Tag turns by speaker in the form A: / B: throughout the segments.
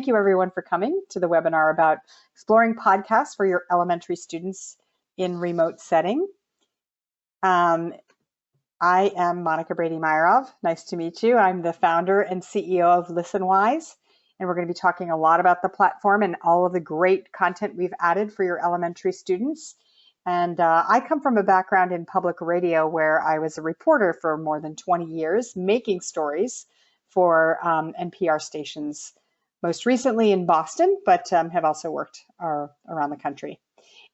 A: you everyone for coming to the webinar about exploring podcasts for your elementary students in remote setting. I am Monica Brady-Meyerov. Nice to meet you. I'm the founder and CEO of Listenwise, and we're going to be talking a lot about the platform and all of the great content we've added for your elementary students. And I come from a background in public radio where I was a reporter for more than 20 years, making stories for NPR stations, most recently in Boston, but have also worked around the country.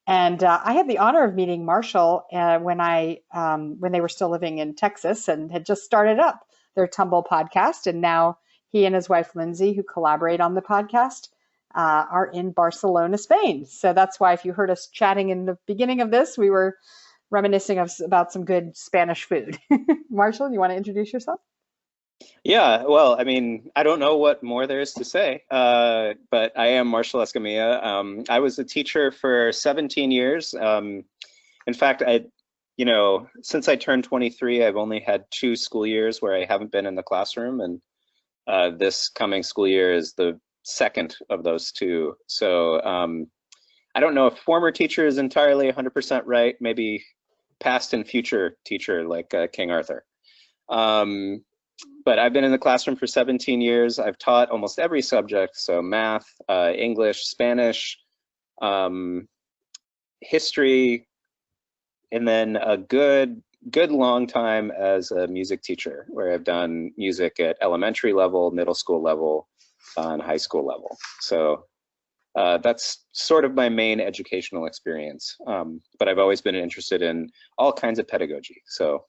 A: And I had the honor of meeting Marshall when they were still living in Texas and had just started up their Tumble podcast. And now he and his wife, Lindsay, who collaborate on the podcast, are in Barcelona, Spain. So that's why if you heard us chatting in the beginning of this, we were reminiscing about some good Spanish food. Marshall, you want to introduce yourself?
B: Yeah, well, I mean, I don't know what more there is to say, but I am Marshall Escamilla. I was a teacher for 17 years. In fact, since I turned 23, I've only had 2 school years where I haven't been in the classroom, and this coming school year is the second of those 2. So I don't know if former teacher is entirely 100% right, maybe past and future teacher like King Arthur. But I've been in the classroom for 17 years. I've taught almost every subject, so math, English, Spanish, history, and then a good long time as a music teacher, where I've done music at elementary level, middle school level, and high school level. So that's sort of my main educational experience. But I've always been interested in all kinds of pedagogy. So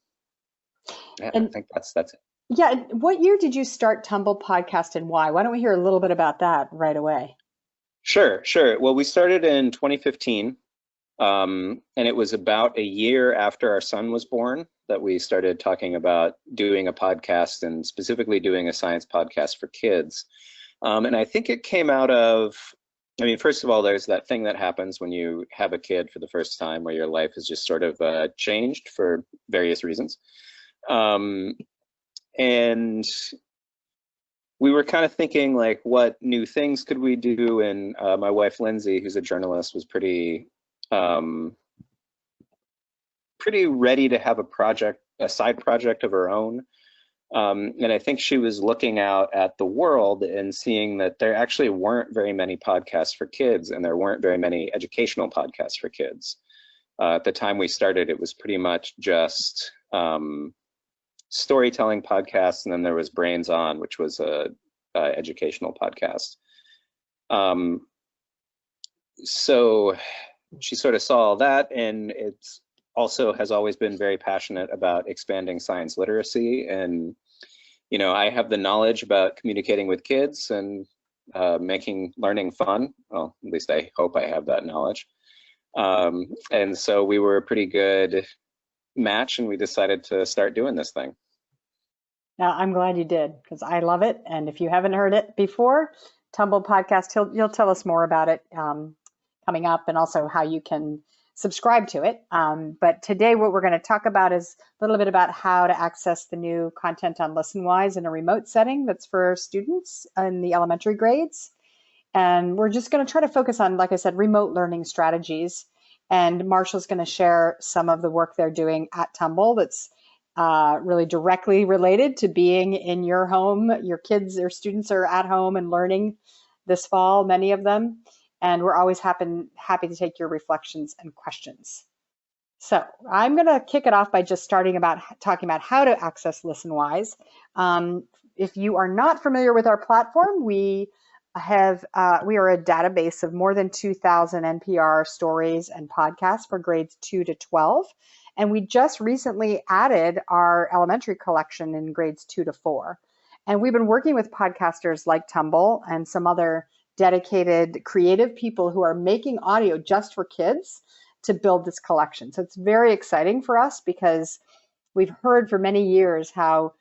B: yeah, I think that's it.
A: Yeah. What year did you start Tumble Podcast and why? Why don't we hear a little bit about that right away?
B: Sure. Well, we started in 2015, and it was about a year after our son was born that we started talking about doing a podcast, and specifically doing a science podcast for kids. And I think it came out of, first of all, there's that thing that happens when you have a kid for the first time where your life is just sort of changed for various reasons. And we were kind of thinking, like, what new things could we do? And my wife, Lindsay, who's a journalist, was pretty ready to have a side project of her own. And I think she was looking out at the world and seeing that there actually weren't very many podcasts for kids, and there weren't very many educational podcasts for kids. At the time we started, it was pretty much just storytelling podcasts, and then there was Brains On, which was a educational podcast. So she sort of saw that, and it's also has always been very passionate about expanding science literacy. And I have the knowledge about communicating with kids and making learning fun. Well, at least I hope I have that knowledge. And so we were a pretty good match, and we decided to start doing this thing.
A: Now, I'm glad you did, because I love it. And if you haven't heard it before, Tumble Podcast, you'll tell us more about it coming up, and also how you can subscribe to it. But today what we're going to talk about is a little bit about how to access the new content on Listenwise in a remote setting that's for students in the elementary grades. And we're just going to try to focus on, like I said, remote learning strategies. And Marshall's going to share some of the work they're doing at Tumble that's really directly related to being in your home. Your kids or students are at home and learning this fall, many of them. And we're always happy to take your reflections and questions. So I'm going to kick it off by just talking about how to access Listenwise. If you are not familiar with our platform, we are a database of more than 2,000 NPR stories and podcasts for grades 2 to 12. And we just recently added our elementary collection in grades 2 to 4. And we've been working with podcasters like Tumble and some other dedicated creative people who are making audio just for kids to build this collection. So it's very exciting for us, because we've heard for many years how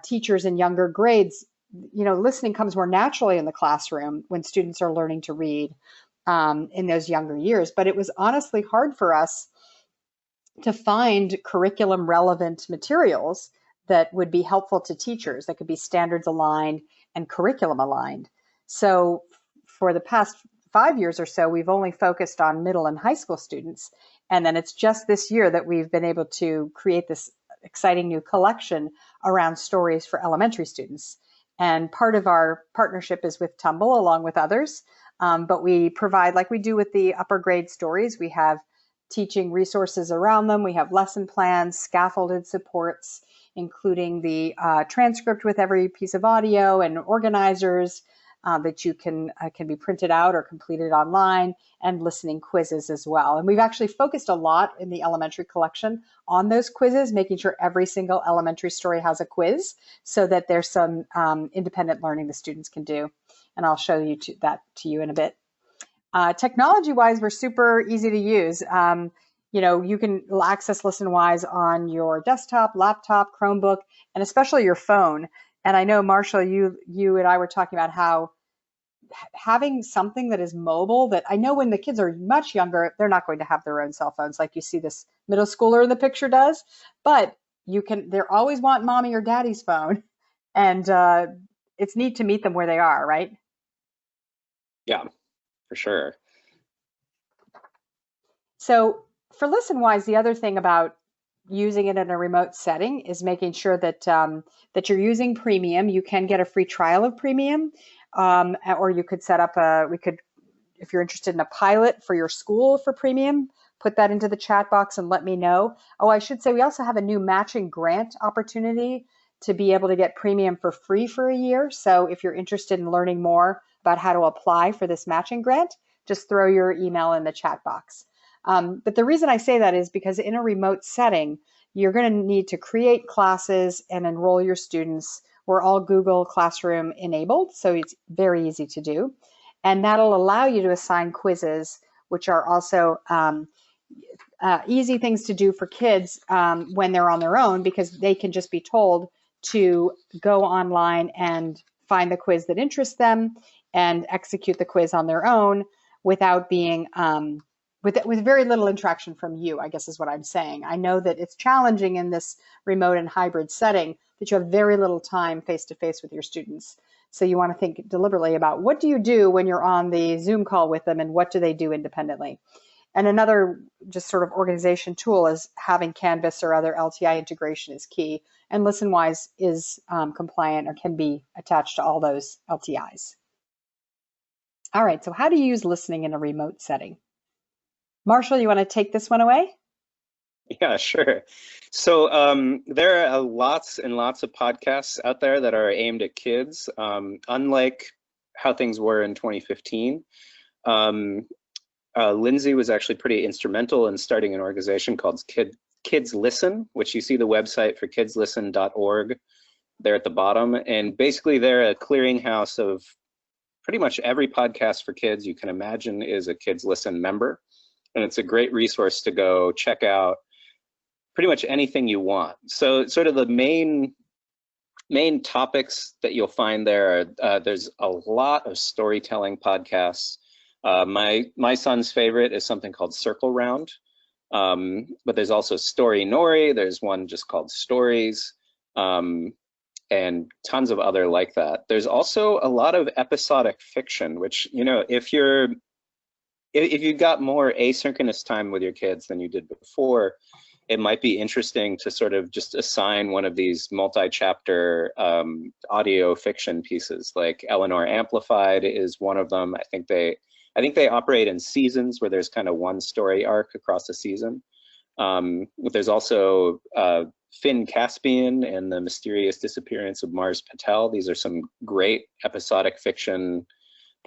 A: teachers in younger grades, listening comes more naturally in the classroom when students are learning to read in those younger years. But it was honestly hard for us to find curriculum relevant materials that would be helpful to teachers, that could be standards aligned and curriculum aligned. So for the past 5 years or so, we've only focused on middle and high school students. And then it's just this year that we've been able to create this exciting new collection around stories for elementary students. And part of our partnership is with Tumble, along with others. But we provide, like we do with the upper grade stories, we have teaching resources around them. We have lesson plans, scaffolded supports, including the transcript with every piece of audio and organizers that you can be printed out or completed online, and listening quizzes as well. And we've actually focused a lot in the elementary collection on those quizzes, making sure every single elementary story has a quiz so that there's some independent learning the students can do. And I'll show you that to you in a bit. Technology-wise, we're super easy to use. You can access Listenwise on your desktop, laptop, Chromebook, and especially your phone. And I know, Marshall, you and I were talking about how having something that is mobile, that I know when the kids are much younger, they're not going to have their own cell phones like you see this middle schooler in the picture does, but they always want mommy or daddy's phone. And it's neat to meet them where they are, right?
B: Yeah, for sure.
A: So for Listenwise, the other thing about using it in a remote setting is making sure that that you're using premium. You can get a free trial of premium, or you could set up if you're interested in a pilot for your school for premium, put that into the chat box and let me know. Oh, I should say we also have a new matching grant opportunity to be able to get premium for free for a year. So if you're interested in learning more about how to apply for this matching grant, just throw your email in the chat box. But the reason I say that is because in a remote setting, you're going to need to create classes and enroll your students. We're all Google Classroom enabled, so it's very easy to do. And that'll allow you to assign quizzes, which are also easy things to do for kids when they're on their own, because they can just be told to go online and find the quiz that interests them and execute the quiz on their own without being with very little interaction from you, I guess is what I'm saying. I know that it's challenging in this remote and hybrid setting that you have very little time face-to-face with your students. So you want to think deliberately about what do you do when you're on the Zoom call with them and what do they do independently. And another just sort of organization tool is having Canvas or other LTI integration is key. And Listenwise is compliant or can be attached to all those LTIs. All right, so how do you use listening in a remote setting? Marshall, you want to take this one away?
B: Yeah, sure. So there are lots and lots of podcasts out there that are aimed at kids, unlike how things were in 2015. Lindsay was actually pretty instrumental in starting an organization called Kids Listen, which you see the website for kidslisten.org there at the bottom. And basically they're a clearinghouse of pretty much every podcast for kids you can imagine is a Kids Listen member. And it's a great resource to go check out pretty much anything you want. So sort of the main topics that you'll find there are, there's a lot of storytelling podcasts. My son's favorite is something called Circle Round, but there's also Story Nori. There's one just called Stories, and tons of other like that. There's also a lot of episodic fiction, which, you know, if you've got more asynchronous time with your kids than you did before, it might be interesting to sort of just assign one of these multi-chapter audio fiction pieces. Like Eleanor Amplified is one of them. I think they operate in seasons where there's kind of one story arc across a season. There's also Finn Caspian and the Mysterious Disappearance of Mars Patel. These are some great episodic fiction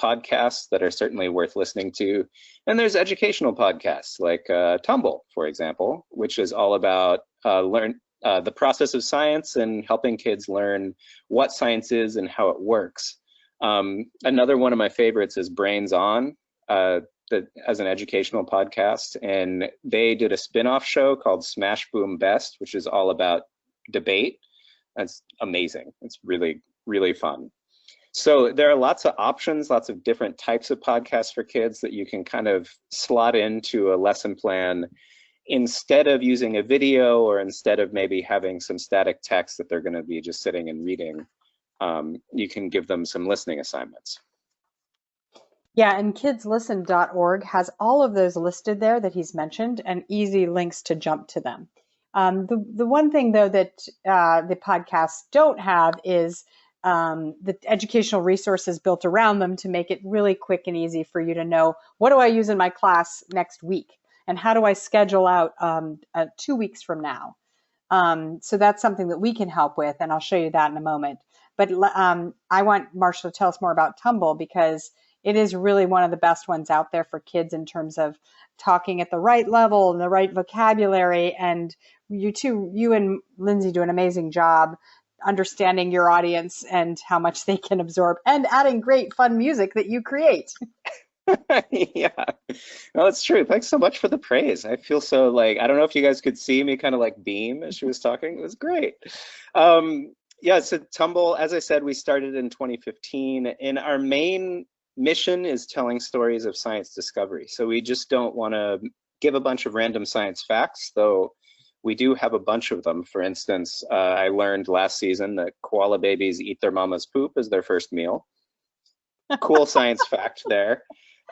B: podcasts that are certainly worth listening to. And there's educational podcasts like Tumble, for example, which is all about the process of science and helping kids learn what science is and how it works. Another one of my favorites is Brains On, as an educational podcast, and they did a spin-off show called Smash Boom Best, which is all about debate. That's amazing. It's really, really fun. So there are lots of options, lots of different types of podcasts for kids that you can kind of slot into a lesson plan instead of using a video, or instead of maybe having some static text that they're going to be just sitting and reading. You can give them some listening assignments.
A: Yeah, and kidslisten.org has all of those listed there that he's mentioned and easy links to jump to them. The one thing, though, that the podcasts don't have is the educational resources built around them to make it really quick and easy for you to know, what do I use in my class next week? And how do I schedule out 2 weeks from now? So that's something that we can help with, and I'll show you that in a moment. But I want Marshall to tell us more about Tumble, because it is really one of the best ones out there for kids in terms of talking at the right level and the right vocabulary. And you and Lindsay do an amazing job understanding your audience and how much they can absorb, and adding great fun music that you create.
B: Yeah, no, it's true. Thanks so much for the praise. I feel so, like, I don't know if you guys could see me kind of like beam as she was talking. It was great. Yeah, so Tumble, as I said, we started in 2015, and our main mission is telling stories of science discovery. So we just don't want to give a bunch of random science facts, though we do have a bunch of them. For instance, I learned last season that koala babies eat their mama's poop as their first meal. Cool science fact there.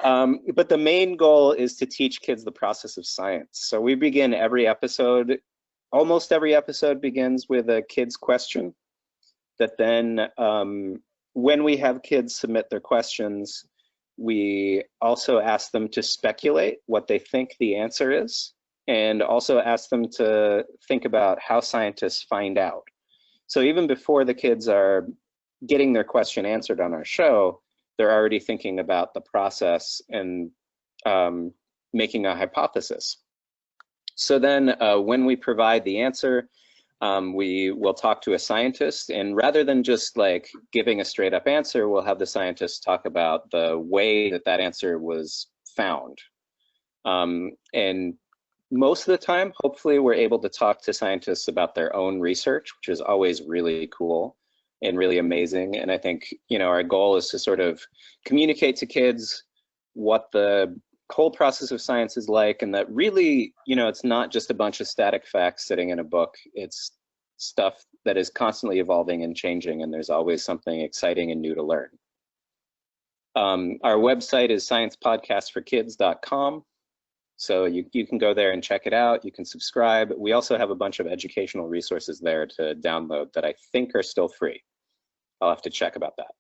B: But the main goal is to teach kids the process of science. So we begin every episode, almost every episode begins with a kid's question that then, when we have kids submit their questions, we also ask them to speculate what they think the answer is, and also ask them to think about how scientists find out. So even before the kids are getting their question answered on our show, they're already thinking about the process and making a hypothesis. So then when we provide the answer, we will talk to a scientist, and rather than just like giving a straight up answer, we'll have the scientist talk about the way that that answer was found. And most of the time, hopefully, we're able to talk to scientists about their own research, which is always really cool and really amazing. And I think, our goal is to sort of communicate to kids what the whole process of science is like, and that really, it's not just a bunch of static facts sitting in a book. It's stuff that is constantly evolving and changing, and there's always something exciting and new to learn. Our website is sciencepodcastforkids.com. So you can go there and check it out. You can subscribe. We also have a bunch of educational resources there to download that I think are still free. I'll have to check about that.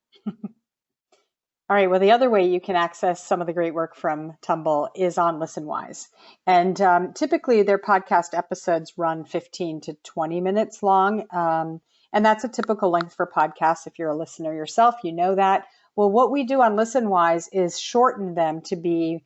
A: All right, well, the other way you can access some of the great work from Tumble is on Listenwise. And typically their podcast episodes run 15 to 20 minutes long. And that's a typical length for podcasts. If you're a listener yourself, you know that. Well, what we do on Listenwise is shorten them to be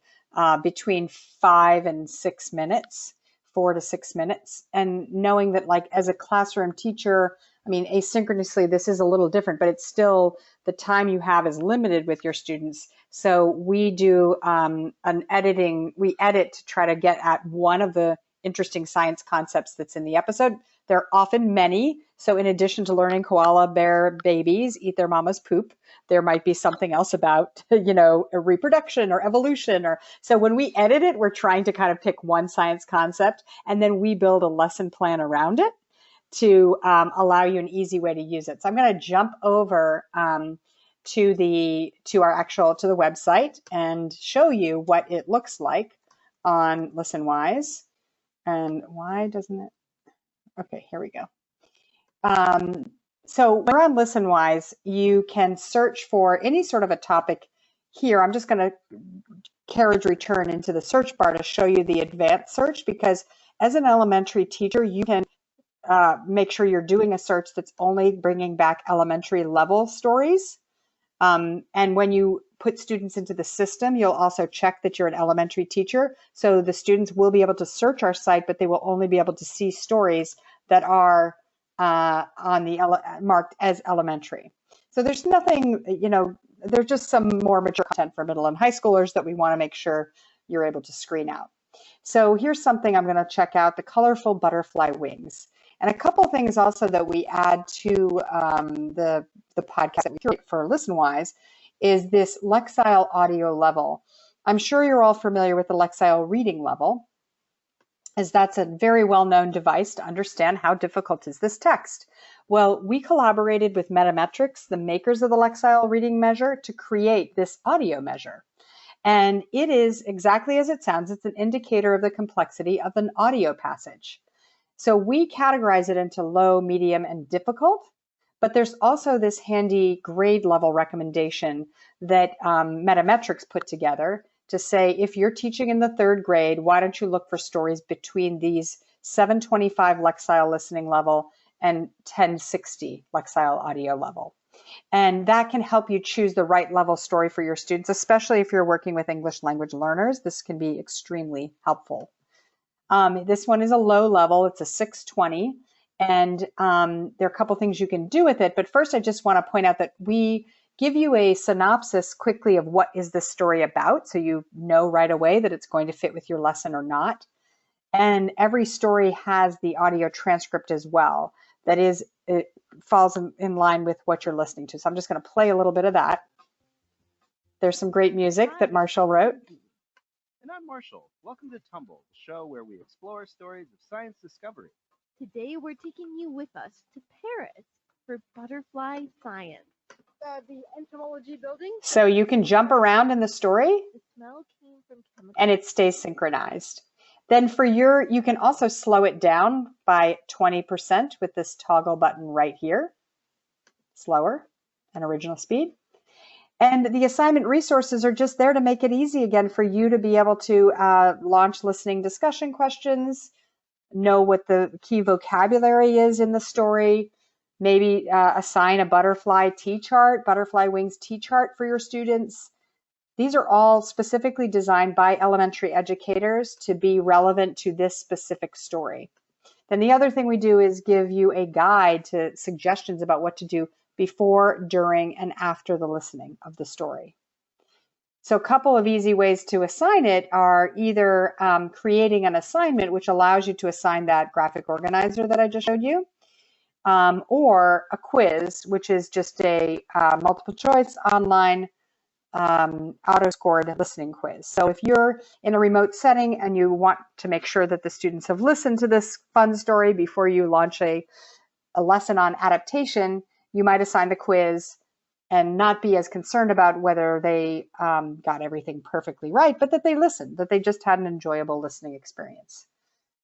A: between 5 and 6 minutes, 4 to 6 minutes. And knowing that, like, as a classroom teacher, I mean, asynchronously, this is a little different, but it's still, the time you have is limited with your students. So we do we edit to try to get at one of the interesting science concepts that's in the episode. There are often many. So in addition to learning koala bear babies eat their mama's poop, there might be something else about, reproduction or evolution. So when we edit it, we're trying to kind of pick one science concept, and then we build a lesson plan around it to allow you an easy way to use it. So I'm going to jump over to the website and show you what it looks like on Listenwise. And why doesn't it? Okay, here we go. So when we're on Listenwise, you can search for any sort of a topic here. I'm just going to carriage return into the search bar to show you the advanced search, because as an elementary teacher, you can make sure you're doing a search that's only bringing back elementary level stories. And when you put students into the system, you'll also check that you're an elementary teacher. So the students will be able to search our site, but they will only be able to see stories that are marked as elementary. So there's nothing, there's just some more mature content for middle and high schoolers that we want to make sure you're able to screen out. So here's something I'm going to check out: the colorful butterfly wings. And a couple of things also that we add to the podcast that we curate for Listenwise is this Lexile audio level. I'm sure you're all familiar with the Lexile reading level, as that's a very well-known device to understand how difficult is this text. Well, we collaborated with Metametrics, the makers of the Lexile reading measure, to create this audio measure. And it is exactly as it sounds. It's an indicator of the complexity of an audio passage. So we categorize it into low, medium, and difficult. But there's also this handy grade level recommendation that Metametrics put together to say, if you're teaching in the 3rd grade, why don't you look for stories between these 725 Lexile listening level and 1060 Lexile audio level. And that can help you choose the right level story for your students, especially if you're working with English language learners. This can be extremely helpful. This one is a low level. It's a 620. And there are a couple things you can do with it. But first, I just want to point out that we give you a synopsis quickly of what is this story about, so you know right away that it's going to fit with your lesson or not. And every story has the audio transcript as well. That is, it falls in line with what you're listening to. So I'm just going to play a little bit of that. There's some great music that Marshall wrote.
C: And I'm Marshall. Welcome to Tumble, the show where we explore stories of science discovery.
D: Today we're taking you with us to Paris for butterfly science. The entomology building.
A: So you can jump around in the story.
D: The smell came from chemicals.
A: And it stays synchronized. Then for you can also slow it down by 20% with this toggle button right here. Slower than original speed. And the assignment resources are just there to make it easy again for you to be able to launch listening discussion questions, know what the key vocabulary is in the story, maybe assign a butterfly T-chart, butterfly wings T-chart for your students. These are all specifically designed by elementary educators to be relevant to this specific story. Then the other thing we do is give you a guide to suggestions about what to do before, during, and after the listening of the story. So a couple of easy ways to assign it are either creating an assignment, which allows you to assign that graphic organizer that I just showed you, or a quiz, which is just a multiple choice online auto-scored listening quiz. So if you're in a remote setting and you want to make sure that the students have listened to this fun story before you launch a lesson on adaptation, you might assign the quiz and not be as concerned about whether they got everything perfectly right, but that they listened, that they just had an enjoyable listening experience.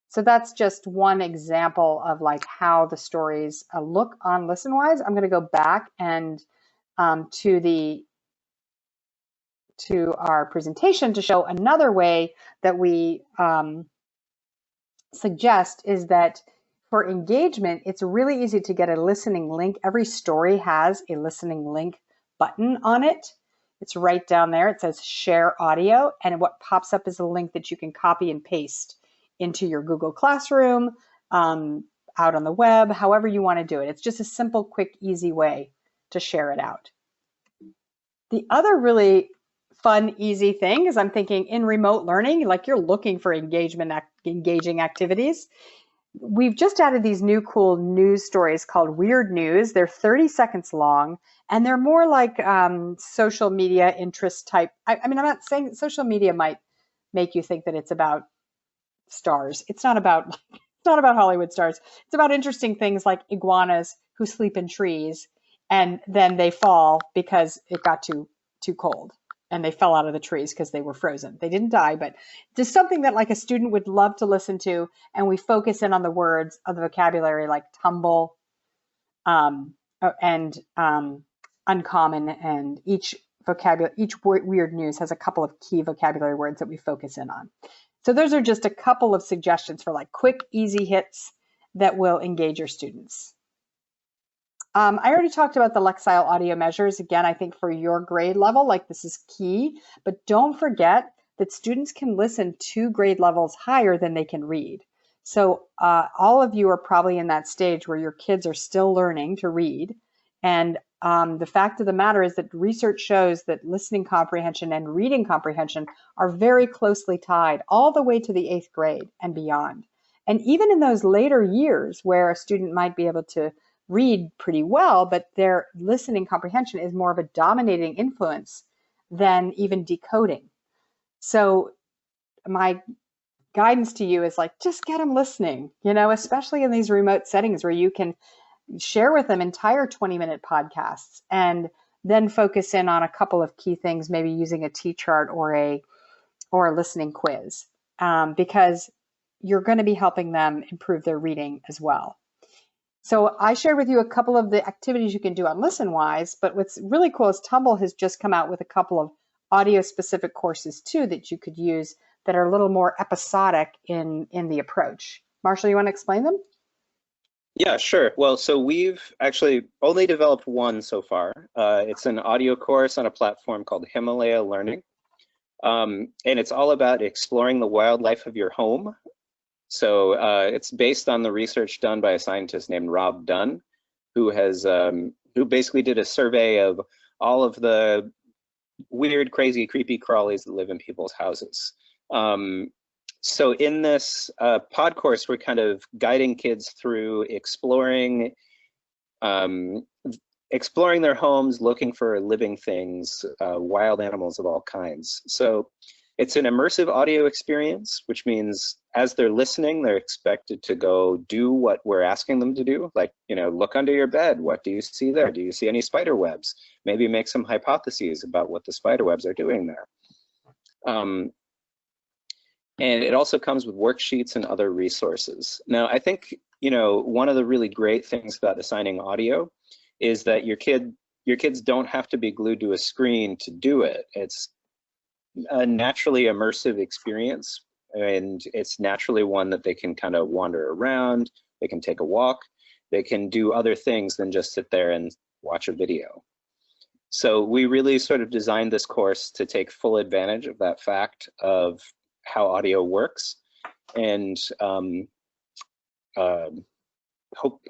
A: So that's just one example of like how the stories look on Listenwise. I'm going to go back and to our presentation to show another way that we suggest is that for engagement, it's really easy to get a listening link. Every story has a listening link button on it. It's right down there. It says share audio, and what pops up is a link that you can copy and paste into your Google Classroom, out on the web, however you want to do it. It's just a simple, quick, easy way to share it out. The other really fun, easy thing is I'm thinking in remote learning, like you're looking for engaging activities. We've just added these new cool news stories called Weird News. They're 30 seconds long, and they're more like social media interest type. I mean, I'm not saying social media might make you think that it's about stars. It's not about Hollywood stars. It's about interesting things like iguanas who sleep in trees, and then they fall because it got too cold. And they fell out of the trees because they were frozen. They didn't die, but just something that like a student would love to listen to. And we focus in on the words of the vocabulary like tumble and uncommon. And each weird news has a couple of key vocabulary words that we focus in on. So those are just a couple of suggestions for like quick, easy hits that will engage your students. I already talked about the Lexile audio measures. Again, I think for your grade level, like this is key, but don't forget that students can listen 2 grade levels higher than they can read. So all of you are probably in that stage where your kids are still learning to read. And the fact of the matter is that research shows that listening comprehension and reading comprehension are very closely tied all the way to the 8th grade and beyond. And even in those later years where a student might be able to read pretty well, but their listening comprehension is more of a dominating influence than even decoding. So my guidance to you is like, just get them listening, especially in these remote settings where you can share with them entire 20-minute podcasts and then focus in on a couple of key things, maybe using a T-chart or a listening quiz, because you're going to be helping them improve their reading as well. So I shared with you a couple of the activities you can do on Listenwise, but what's really cool is Tumble has just come out with a couple of audio-specific courses too that you could use that are a little more episodic in the approach. Marshall, you want to explain them?
B: Yeah, sure. Well, so we've actually only developed one so far. It's an audio course on a platform called Himalaya Learning. And it's all about exploring the wildlife of your home. So it's based on the research done by a scientist named Rob Dunn, who basically did a survey of all of the weird, crazy, creepy crawlies that live in people's houses. So in this pod course, we're kind of guiding kids through exploring their homes, looking for living things, wild animals of all kinds. So it's an immersive audio experience, which means as they're listening, they're expected to go do what we're asking them to do. Like, look under your bed. What do you see there? Do you see any spider webs? Maybe make some hypotheses about what the spider webs are doing there. And it also comes with worksheets and other resources. Now, I think, one of the really great things about assigning audio is that your kids don't have to be glued to a screen to do it. It's a naturally immersive experience, and it's naturally one that they can kind of wander around, they can take a walk, they can do other things than just sit there and watch a video. So we really sort of designed this course to take full advantage of that fact of how audio works, and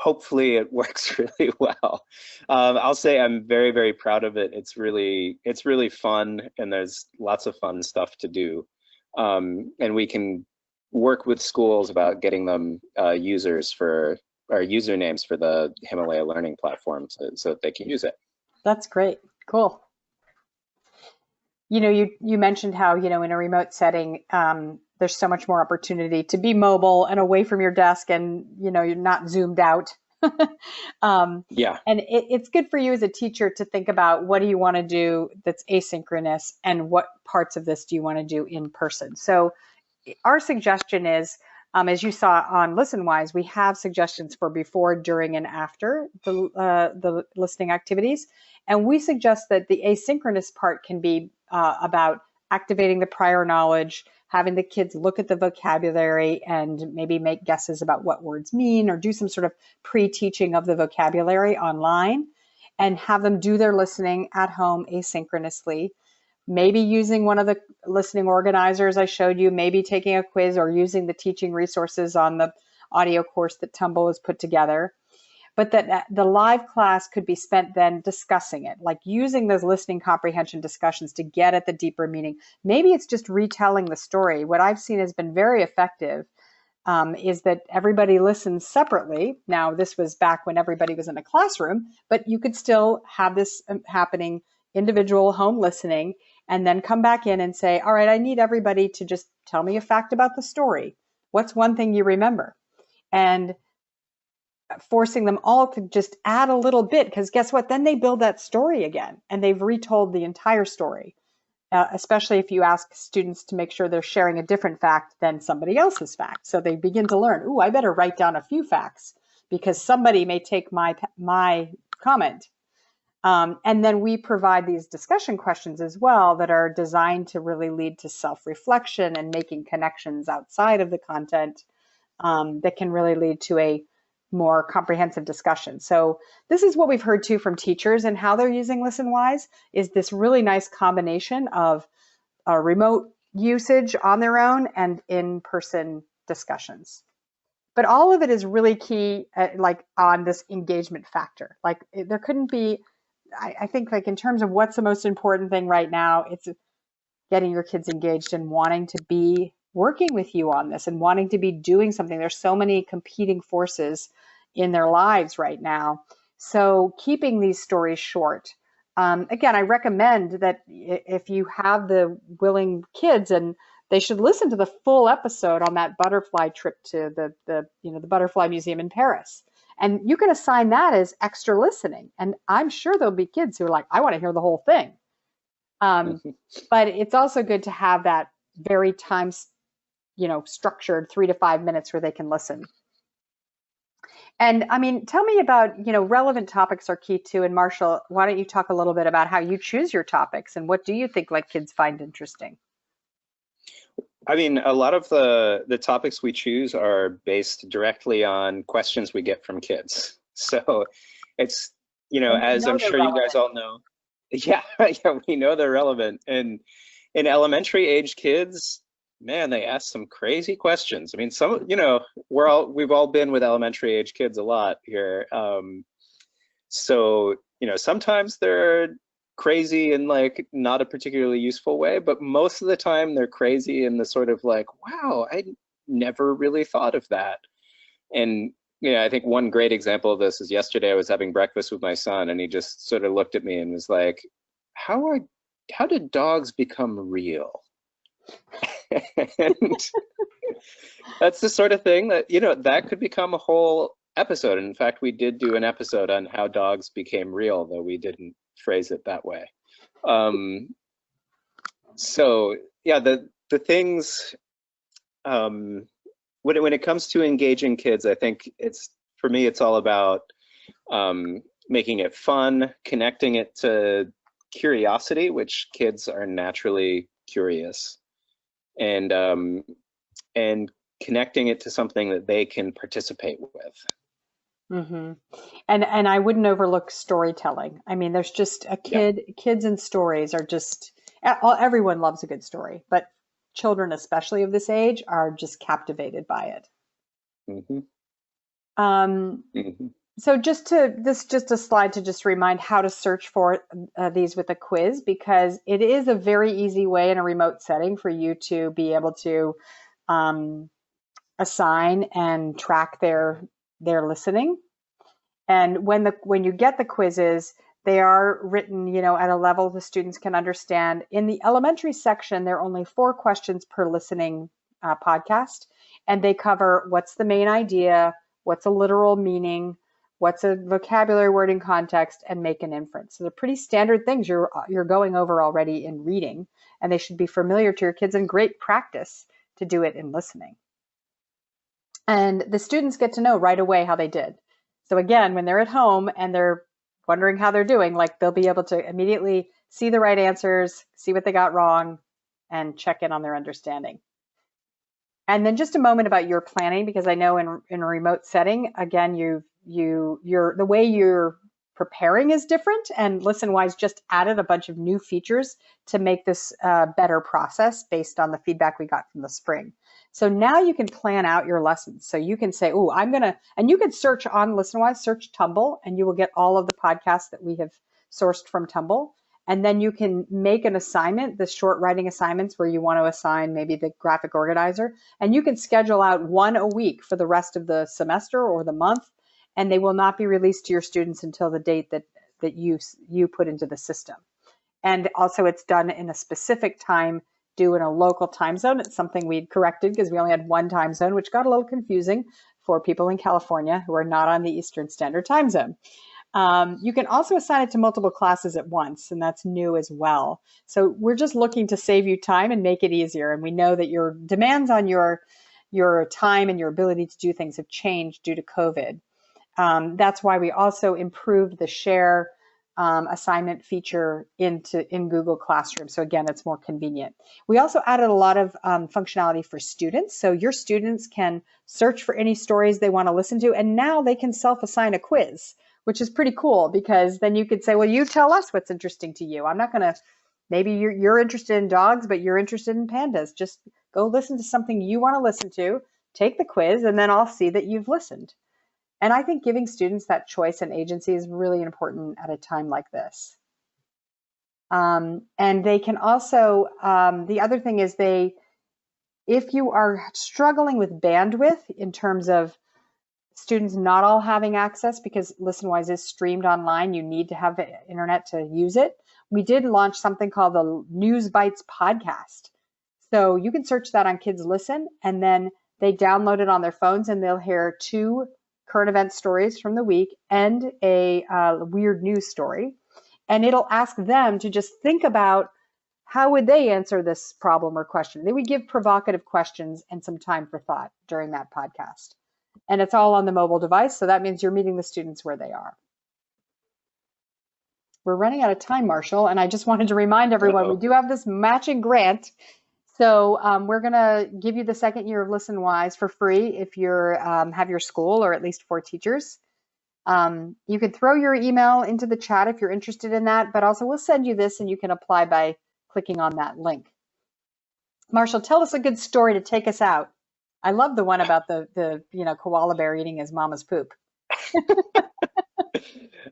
B: hopefully it works really well. I'll say I'm very, very proud of it. It's really fun, and there's lots of fun stuff to do. And we can work with schools about getting them usernames for the Himalaya Learning platform so that they can use it.
A: That's great. Cool. You mentioned how, in a remote setting, there's so much more opportunity to be mobile and away from your desk, and, you're not zoomed out.
B: Yeah.
A: And it's good for you as a teacher to think about what do you want to do that's asynchronous, and what parts of this do you want to do in person. So our suggestion is, as you saw on Listenwise, we have suggestions for before, during, and after the listening activities. And we suggest that the asynchronous part can be about activating the prior knowledge, having the kids look at the vocabulary and maybe make guesses about what words mean, or do some sort of pre-teaching of the vocabulary online, and have them do their listening at home asynchronously. Maybe using one of the listening organizers I showed you, maybe taking a quiz, or using the teaching resources on the audio course that Tumble has put together. But that the live class could be spent then discussing it, like using those listening comprehension discussions to get at the deeper meaning. Maybe it's just retelling the story. What I've seen has been very effective is that everybody listens separately. Now, this was back when everybody was in a classroom, but you could still have this happening, individual home listening, and then come back in and say, all right, I need everybody to just tell me a fact about the story. What's one thing you remember? And forcing them all to just add a little bit, because guess what? Then they build that story again, and they've retold the entire story, especially if you ask students to make sure they're sharing a different fact than somebody else's fact. So they begin to learn, ooh, I better write down a few facts because somebody may take my comment. And then we provide these discussion questions as well that are designed to really lead to self-reflection and making connections outside of the content that can really lead to a more comprehensive discussion. So this is what we've heard too from teachers, and how they're using Listenwise is this really nice combination of remote usage on their own and in-person discussions. But all of it is really key, like on this engagement factor. Like there couldn't be, I think, like in terms of what's the most important thing right now, it's getting your kids engaged and wanting to be working with you on this and wanting to be doing something. There's so many competing forces in their lives right now. So keeping these stories short. Again, I recommend that if you have the willing kids, and they should listen to the full episode on that butterfly trip to the Butterfly Museum in Paris. And you can assign that as extra listening. And I'm sure there'll be kids who are like, I want to hear the whole thing. But it's also good to have that very time, structured 3 to 5 minutes where they can listen. And I mean, tell me about, relevant topics are key too. And Marshall, why don't you talk a little bit about how you choose your topics and what do you think like kids find interesting?
B: I mean, a lot of the topics we choose are based directly on questions we get from kids. So it's, as I'm sure you guys all know, yeah, we know they're relevant. And in elementary age kids, man, they ask some crazy questions. I mean, we've all been with elementary age kids a lot here. So, sometimes they're crazy in like not a particularly useful way, but most of the time they're crazy in the sort of like, wow, I never really thought of that. And I think one great example of this is yesterday I was having breakfast with my son and he just sort of looked at me and was like, how did dogs become real? And that's the sort of thing that, that could become a whole episode. And in fact, we did do an episode on how dogs became real, though we didn't phrase it that way. So yeah, the things, when it comes to engaging kids, I think for me, it's all about making it fun, connecting it to curiosity, which kids are naturally curious, and connecting it to something that they can participate with.
A: Mm-hmm. And I wouldn't overlook storytelling. I mean, there's just kids and stories are just, everyone loves a good story, but children, especially of this age, are just captivated by it. Mm-hmm. So just a slide to just remind how to search for these with a quiz, because it is a very easy way in a remote setting for you to be able to assign and track their listening. And when you get the quizzes, they are written, at a level the students can understand. In the elementary section, there are only 4 questions per listening podcast, and they cover what's the main idea, what's a literal meaning, what's a vocabulary word in context, and make an inference. So they're pretty standard things you're going over already in reading, and they should be familiar to your kids and great practice to do it in listening. And the students get to know right away how they did. So again, when they're at home and they're wondering how they're doing, like they'll be able to immediately see the right answers, see what they got wrong, and check in on their understanding. And then just a moment about your planning, because I know in a remote setting, again, the way you're preparing is different, and Listenwise just added a bunch of new features to make this a better process based on the feedback we got from the spring. So now you can plan out your lessons. So you can say, and you can search on Listenwise, search Tumble, and you will get all of the podcasts that we have sourced from Tumble. And then you can make an assignment, the short writing assignments where you want to assign maybe the graphic organizer, and you can schedule out 1 a week for the rest of the semester or the month, and they will not be released to your students until the date that you put into the system. And also it's done in a specific time, due in a local time zone. It's something we'd corrected because we only had 1 time zone, which got a little confusing for people in California who are not on the Eastern Standard Time Zone. You can also assign it to multiple classes at once, and that's new as well. So we're just looking to save you time and make it easier. And we know that your demands on your time and your ability to do things have changed due to COVID. That's why we also improved the share assignment feature in Google Classroom. So again, it's more convenient. We also added a lot of functionality for students. So your students can search for any stories they want to listen to, and now they can self-assign a quiz, which is pretty cool, because then you could say, well, you tell us what's interesting to you. I'm not going to, maybe you're interested in dogs, but you're interested in pandas. Just go listen to something you want to listen to, take the quiz, and then I'll see that you've listened. And I think giving students that choice and agency is really important at a time like this. And they can also, the other thing is if you are struggling with bandwidth in terms of students not all having access, because Listenwise is streamed online, you need to have the internet to use it. We did launch something called the News Bites podcast. So you can search that on Kids Listen, and then they download it on their phones, and they'll hear 2 current event stories from the week and a weird news story. And it'll ask them to just think about how would they answer this problem or question. They would give provocative questions and some time for thought during that podcast. And it's all on the mobile device, so that means you're meeting the students where they are. We're running out of time, Marshall, and I just wanted to remind everyone we do have this matching grant. So we're going to give you the second year of Listenwise for free if you have your school or at least 4 teachers. You can throw your email into the chat if you're interested in that, but also we'll send you this and you can apply by clicking on that link. Marshall, tell us a good story to take us out. I love the one about the koala bear eating his mama's poop.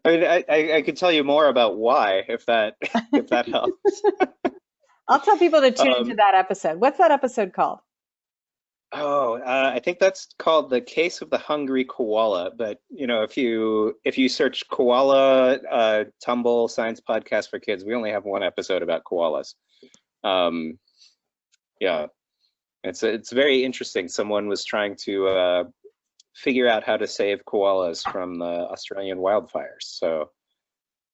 B: I mean, I could tell you more about why, if that helps.
A: I'll tell people to tune into that episode. What's that episode called?
B: I think that's called The Case of the Hungry Koala. But if you search koala Tumble Science Podcast for Kids, we only have one episode about koalas. Yeah, it's very interesting. Someone was trying to figure out how to save koalas from the Australian wildfires. So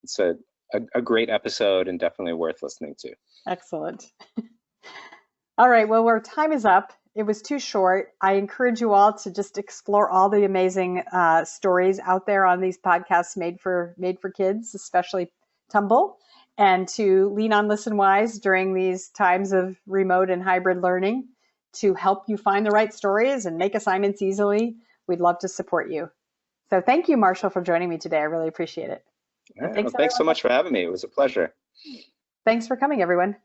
B: it's a great episode and definitely worth listening to.
A: Excellent. All right, well, our time is up. It was too short. I encourage you all to just explore all the amazing stories out there on these podcasts made for kids, especially Tumble, and to lean on Listenwise during these times of remote and hybrid learning to help you find the right stories and make assignments easily. We'd love to support you. So thank you, Marshall, for joining me today. I really appreciate it.
B: Thanks so much for having me. It was a pleasure.
A: Thanks for coming, everyone.